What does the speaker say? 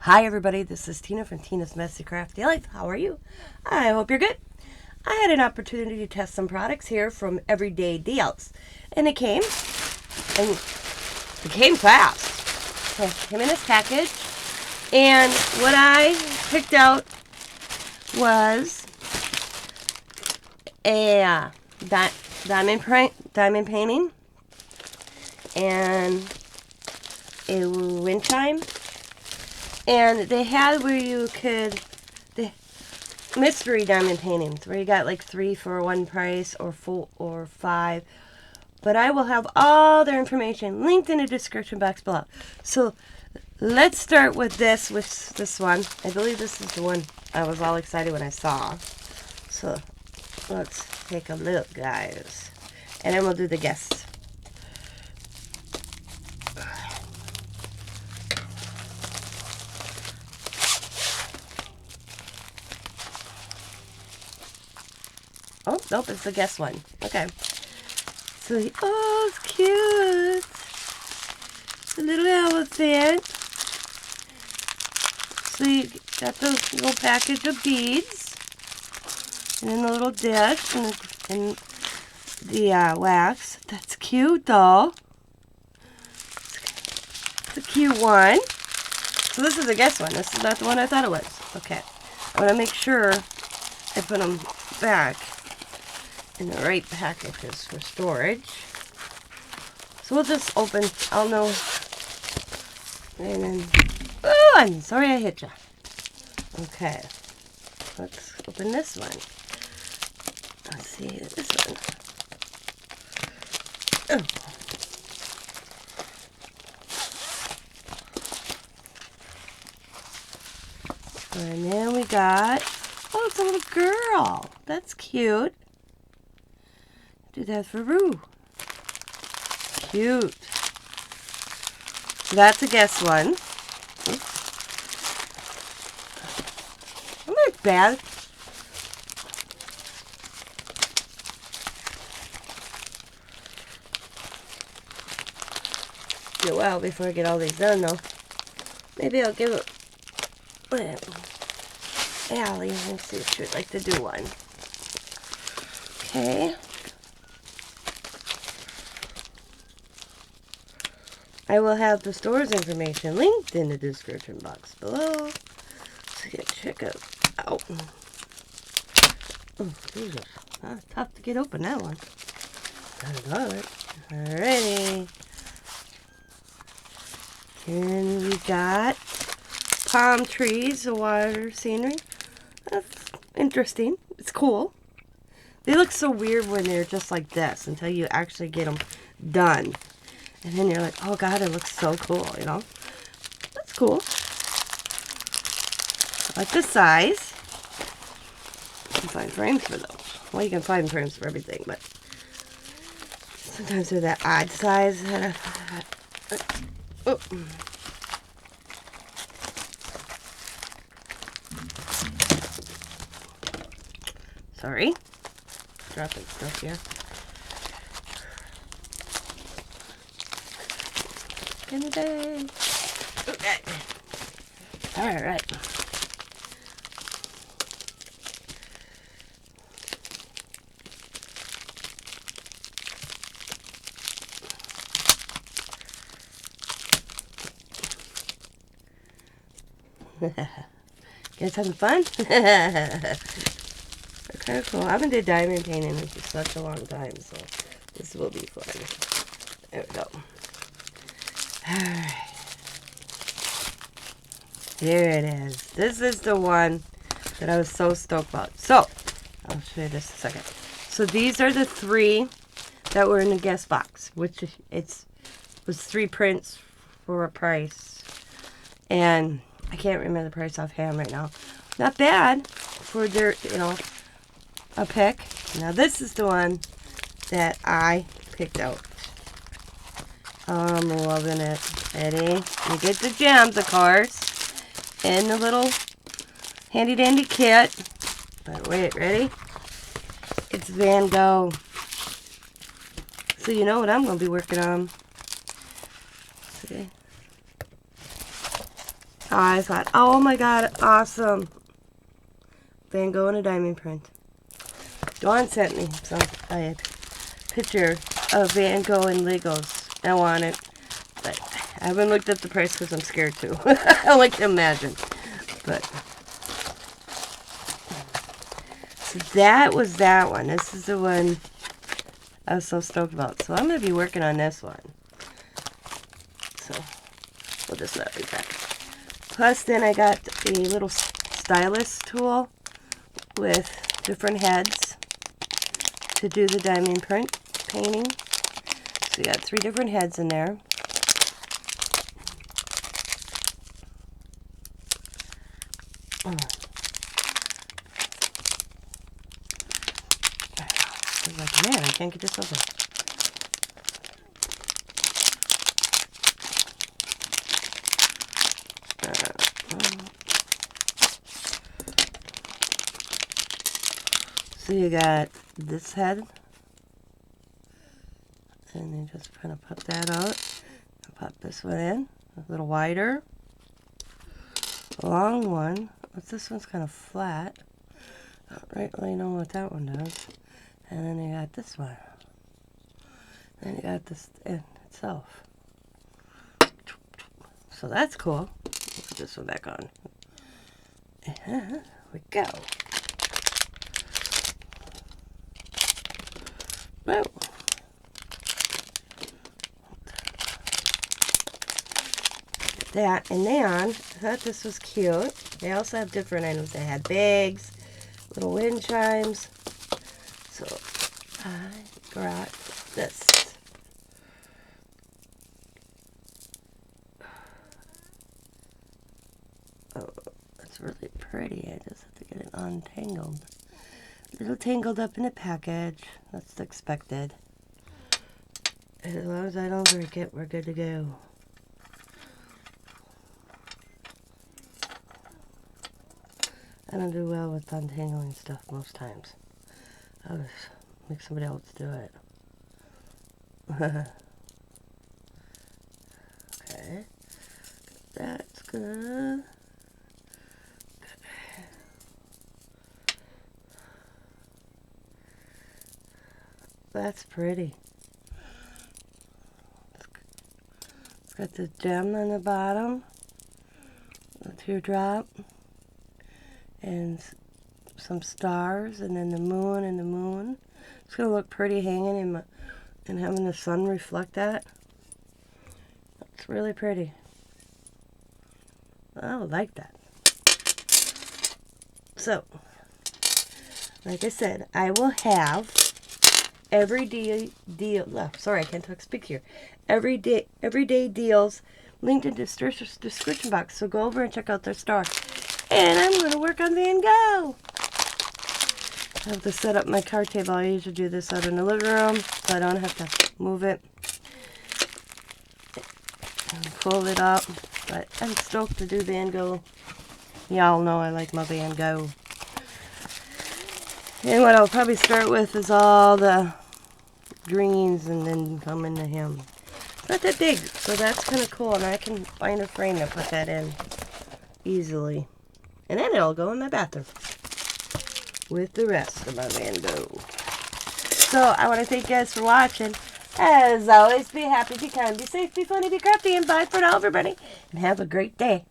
Hi everybody, this is Tina from Tina's Messy Crafty Life. How are you? I hope you're good. I had an opportunity to test some products here from Everyday Deals, and it came fast. So it came in this package, and what I picked out was a diamond painting and a wind chime. And they had where you could, the mystery diamond paintings, where you got like 3 for one price or 4 or 5. But I will have all their information linked in the description box below. So let's start with this one. I believe this is the one I was all excited when I saw. So let's take a look, guys. And then we'll do the guests. Oh, nope, it's the guest one. Okay. So, oh, it's cute. It's a little elephant. So you got the little package of beads. And then the little disc and the wax. That's cute, though. It's a cute one. So this is the guest one. This is not the one I thought it was. Okay. I want to make sure I put them back in the right packages for storage. So we'll just open, I'll know. And then, oh, I'm sorry I hit you. Okay, let's open this one. Let's see, this one. Oh. And then we got, oh, it's a little girl. That's cute. Do that for Roo. Cute. So that's a guess one. Oops. I'm not bad. Do well before I get all these done, though. Maybe I'll give it. Allie, let's see if she would like to do one. Okay. I will have the store's information linked in the description box below. So you can check it out. Oh, Jesus. Tough to get open, that one. I love it. Alrighty. And we got palm trees, the water scenery. That's interesting. It's cool. They look so weird when they're just like this until you actually get them done. And then you're like, oh God, it looks so cool, you know? That's cool. I like the size. You can find frames for those. Well, you can find frames for everything, but sometimes they're that odd size. Oh. Sorry. Dropping stuff here. In the day. Okay. All right. You guys having fun? They're kind of cool. I haven't did diamond painting in such a long time, so this will be fun. There we go. Alright. Here it is. This is the one that I was so stoked about. So, I'll show you this in a second. So these are the 3 that were in the guest box, which was 3 prints for a price. And I can't remember the price offhand right now. Not bad for their, a pick. Now this is the one that I picked out. I'm loving it. Ready? You get the gems, of course, in the little handy dandy kit. But wait, ready? It's Van Gogh. So you know what I'm going to be working on. See? I thought, oh my god, awesome. Van Gogh and a diamond print. Dawn sent me a picture of Van Gogh and Legos. I want it, but I haven't looked at the price because I'm scared to. I like to imagine. But so that was that one. This is the one I was so stoked about. So I'm going to be working on this one. So we'll just let it back. Plus then I got a little stylus tool with different heads to do the diamond print painting. So you got 3 different heads in there. I was like, man, I can't get this open. So you got this head, and you just kind of pop that out, and pop this one in, a little wider, a long one. This one's kind of flat. I don't really know what that one does. And then you got this one. Then you got this in itself. So that's cool. Let's put this one back on. Here we go. Whoa. That, and then I thought this was cute. They also have different items. They had bags, little wind chimes. So I got this. Oh, that's really pretty. I just have to get it untangled. A little tangled up in the package. That's expected. As long as I don't break it, we're good to go. I don't do well with untangling stuff most times. I'll just make somebody else do it. Okay. That's good. That's pretty. It's got the gem on the bottom, a teardrop, and some stars, and then the moon and the moon. It's going to look pretty hanging and having the sun reflect that. It's really pretty. I like that. So, like I said, I will have everyday deal. Sorry, I can't speak here. Everyday deals linked in the description box. So go over and check out their store. And I'm going to work on Van Gogh. I have to set up my card table. I usually do this out in the living room, so I don't have to move it and pull it up. But I'm stoked to do Van Gogh. Y'all know I like my Van Gogh. And what I'll probably start with is all the greens and then come into him. It's not that big, so that's kind of cool. And I can find a frame to put that in easily. And then it'll go in my bathroom with the rest of my Van Gogh. So I want to thank you guys for watching. As always, be happy, be kind, be safe, be funny, be crafty, and bye for now, everybody. And have a great day.